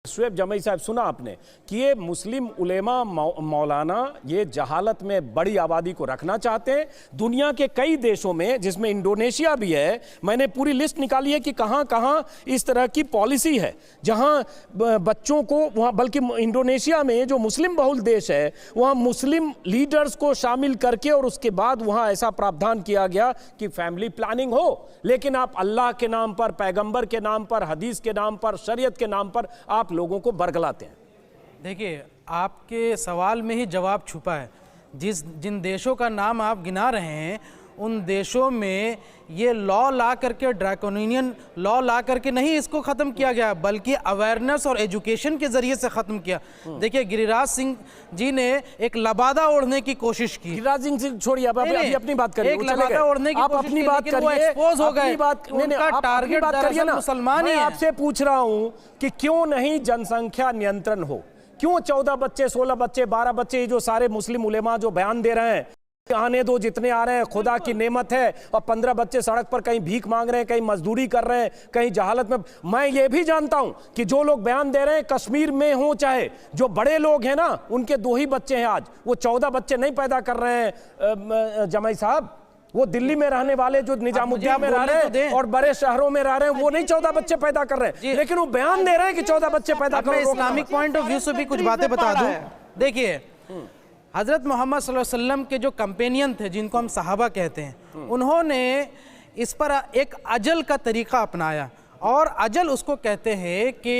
शुएब जमई साहब, सुना आपने कि ये मुस्लिम उलेमा मौलाना ये जहालत में बड़ी आबादी को रखना चाहते हैं। दुनिया के कई देशों में, जिसमें इंडोनेशिया भी है, मैंने पूरी लिस्ट निकाली है कि कहां कहां इस तरह की पॉलिसी है जहां बच्चों को वहां, बल्कि इंडोनेशिया में जो मुस्लिम बहुल देश है वहां मुस्लिम लीडर्स को शामिल करके और उसके बाद वहां ऐसा प्रावधान किया गया कि फैमिली प्लानिंग हो। लेकिन आप अल्लाह के नाम पर, पैगंबर के नाम पर, हदीस के नाम पर, शरीयत के नाम पर आप लोगों को बरगलाते हैं। देखिए, आपके सवाल में ही जवाब छुपा है। जिन देशों का नाम आप गिना रहे हैं उन देशों में ये लॉ ला करके, ड्रैकोनियन लॉ ला करके नहीं इसको ख़त्म किया गया, बल्कि अवेयरनेस और एजुकेशन के ज़रिए से ख़त्म किया। देखिए, गिरिराज सिंह जी ने एक लबादा ओढ़ने की कोशिश की। गिरिराज सिंह छोड़िए, आप अभी अपनी बात करिए। एक लबादा ओढ़ने की कोशिश की, लेकिन वो एक्सपोज हो गए। उनका टारगेट दरअसल मुसलमान ही है। आपसे पूछ रहा हूं कि क्यों नहीं जनसंख्या नियंत्रण हो? क्यों 14 बच्चे, 16 बच्चे, 12 बच्चे, जो सारे मुस्लिम उलेमा जो बयान दे रहे हैं, आने दो जितने आ रहे हैं, खुदा की नेमत है, और 15 बच्चे सड़क पर कहीं भीख मांग रहे हैं, कहीं मजदूरी कर रहे हैं, कहीं जहालत में। मैं ये भी जानता हूं कि जो लोग बयान दे रहे हैं, कश्मीर में हो चाहे जो बड़े लोग हैं ना, उनके 2 ही बच्चे हैं आज, वो 14 बच्चे नहीं पैदा कर रहे हैं। जमाई साहब, वो दिल्ली में रहने वाले जो निजामुद्दीन में रह रहे हैं और बड़े शहरों में रह रहे हैं, वो नहीं 14 बच्चे पैदा कर रहे हैं, लेकिन वो बयान दे रहे हैं कि 14 बच्चे पैदा कर रहे हैं। इस्लामिक पॉइंट ऑफ व्यू से भी कुछ बातें बता दूं। देखिए, हज़रत मोहम्मद सल्लल्लाहु अलैहि वसल्लम के जो कंपेनियन थे, जिनको हम सहाबा कहते हैं, उन्होंने इस पर एक अजल का तरीका अपनाया। और अजल उसको कहते हैं कि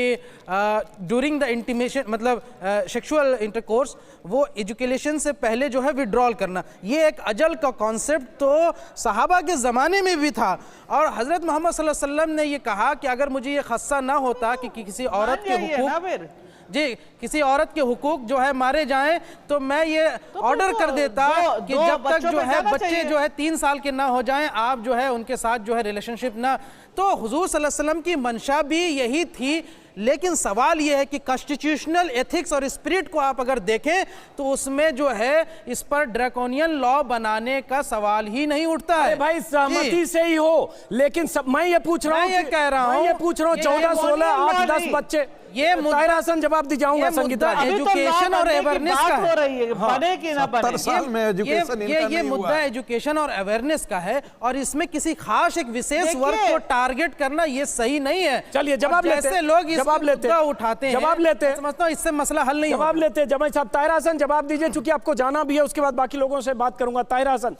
ड्यूरिंग द इंटीमेशन, मतलब सेक्सुअल इंटरकोर्स, वो एजुकेशन से पहले जो है विड्रॉल करना, ये एक अजल का कॉन्सेप्ट तो सहाबा के ज़माने में भी था। और हज़रत मोहम्मद सल्लल्लाहु अलैहि वसल्लम ने ये कहा कि अगर मुझे ये खस्सा ना होता कि किसी औरत के हुकूक, जी, किसी औरत के हुकूक जो है मारे जाएं, तो मैं ये ऑर्डर कर देता कि जब तक जो है बच्चे जो है 3 साल के ना हो जाएं, आप जो है उनके साथ जो है रिलेशनशिप ना। तो हुजूर सल्लल्लाहु अलैहि वसल्लम की मंशा भी यही थी। लेकिन सवाल यह है कि कॉन्स्टिट्यूशनल एथिक्स और स्पिरिट को आप अगर देखें तो उसमें जो है इस पर ड्रैकोनियन लॉ बनाने का सवाल ही नहीं उठता है। भाई, सहमति से ही हो, लेकिन मैं ये पूछ रहा हूँ, ये कह रहा हूँ, 14, 16, 8, 10 बच्चे, ये ताहिर हसन जवाब दी जाऊंगा। संगीता, एजुकेशन और अवेयरनेस का हो रही है, बने कि ना बने। साल में एजुकेशन ये मुद्दा एजुकेशन और अवेयरनेस का है, और इसमें किसी खास एक विशेष वर्ग को टारगेट करना ये सही नहीं है। चलिए, जवाब लेते हैं, लोग जवाब लेते हैं, उठाते हैं, जवाब लेते हैं, समझता हूं इससे मसला हल नहीं। जवाब लेते हैं। जमाई साहब, ताहिर हसन जवाब दीजिए, चूंकि आपको जाना भी है, उसके बाद बाकी लोगों से बात करूंगा। ताहिर हसन,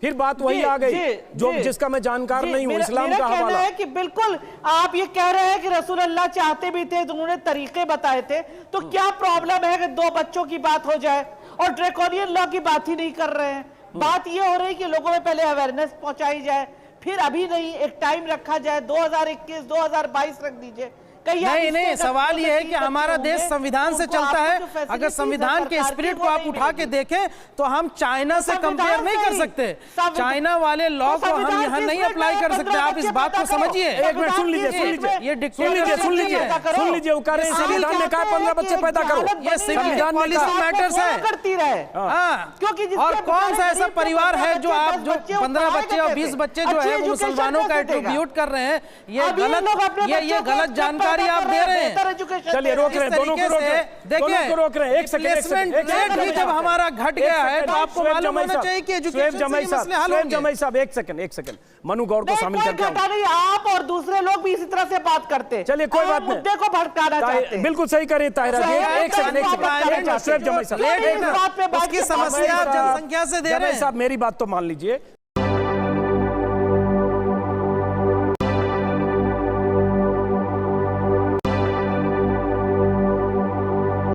फिर बात वही आ गई जो जिसका मैं जानकार नहीं हूं, इस्लाम का हवाला है कि बिल्कुल आप ये कह रहे हैं कि रसूल अल्लाह चाहते भी थे तो उन्होंने तरीके बताए थे, तो क्या प्रॉब्लम है कि 2 बच्चों की बात हो जाए और ड्रैकोनियन लॉ की बात ही नहीं कर रहे हैं? बात ये हो रही है कि लोगों में पहले अवेयरनेस पहुंचाई जाए, फिर अभी नहीं, एक टाइम रखा जाए, 2021, 2022 रख दीजिए। नहीं, सवाल ये है कि हमारा देश संविधान से चलता है। अगर संविधान के स्पिरिट को आप उठा के देखें तो हम चाइना से कंपेयर नहीं कर सकते। चाइना वाले लॉ को हम यहाँ नहीं अप्लाई कर सकते। आप इस बात को समझिए। एक मिनट सुन लीजिए, ये सुन लीजिए। वो कह रहे हैं संविधान ने कहा 15 बच्चे पैदा करो, ये संविधान पॉलिसी मैटर्स है करती रहे। क्योंकि और कौन सा ऐसा परिवार है जो आप जो 15 बच्चे और 20 बच्चे जो है मुसलमानों का एट्रीब्यूट कर रहे हैं? ये गलत जानकारी आप दे रहे हैं। चलिए, रोक रहे हैं, दोनों को रोक रहे हैं, दोनों को रोक रहे हैं। एक सेकंड, जब हमारा घट गया है तो आपको मालूम होना चाहिए कि एजुकेशन से मसले हल होंगे। जमाई साहब, एक सेकंड, मनु गौर को शामिल करके आप और दूसरे लोग भी इसी तरह से बात करते हैं। चलिए, कोई बात नहीं, मुद्दे को भड़काना चाहते हैं। बिल्कुल सही करें ताहिरा जी। एक सेकंड, उसकी समस्या जनसंख्या से दे रहे हैं। साहब, मेरी बात तो मान लीजिए।